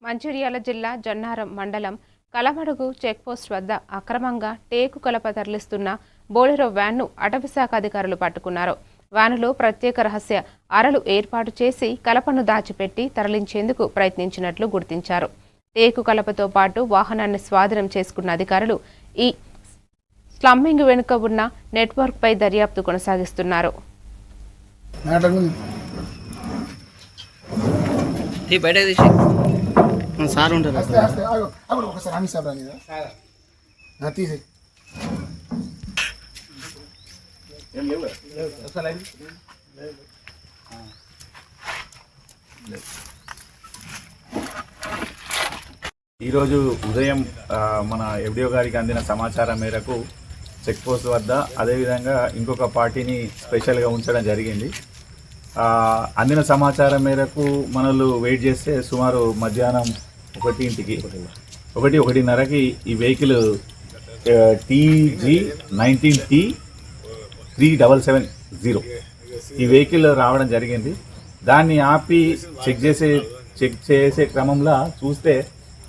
మంచిర్యాల జిల్లా జన్నారం మండలం కలమడుగు చెక్పోస్ట్ వద్ద అక్రమంగా టేకు కలప తరలిస్తున్న బోలెరో వ్యాన్ను అటవీశాఖ అధికారులు పట్టుకున్నారు. వ్యానులో ప్రత్యేక రహస్య అరలు ఏర్పాటు చేసి కలపను దాచిపెట్టి తరలించేందుకు ప్రయత్నించినట్లు గుర్తించారు. టేకు కలపతో పాటు వాహనాన్ని స్వాధీనం చేసుకున్న అధికారులు ఈ స్లమ్మింగ్ వెనుక ఉన్న నెట్వర్క్పై దర్యాప్తు కొనసాగిస్తున్నారు. సార్ ఉంటారు ఈరోజు ఉదయం మన ఎఫ్డిఓ గారికి అందిన సమాచారం మేరకు చెక్ పోస్ట్ వద్ద అదేవిధంగా ఇంకొక పార్టీని స్పెషల్గా ఉంచడం జరిగింది. అందిన సమాచారం మేరకు మనలు వెయిట్ చేస్తే సుమారు మధ్యాహ్నం 1:30కి ఈ వెహికల్ TG19T3770 ఈ వెహికల్ రావడం జరిగింది. దాన్ని ఆపి చెక్ చేసే క్రమంలో చూస్తే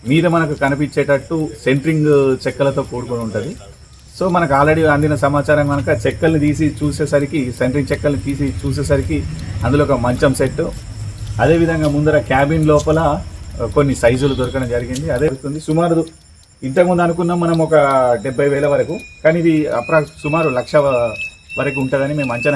మీద మనకు కనిపించేటట్టు సెంట్రింగ్ చెక్కలతో కూడుకుని ఉంటుంది. సో మనకు ఆల్రెడీ అందిన సమాచారం కనుక చెక్కల్ని తీసి చూసేసరికి సెంట్రింగ్ చెక్కల్ని తీసి చూసేసరికి అందులో ఒక మంచం సెట్, అదేవిధంగా ముందర క్యాబిన్ లోపల కొన్ని సైజులు దొరకడం జరిగింది. అదే సుమారు ఇంతకుముందు అనుకున్నాం మనం ఒక 70,000 వరకు, కానీ ఇది సుమారు 1,00,000 వరకు ఉంటుందని మేము అంచనా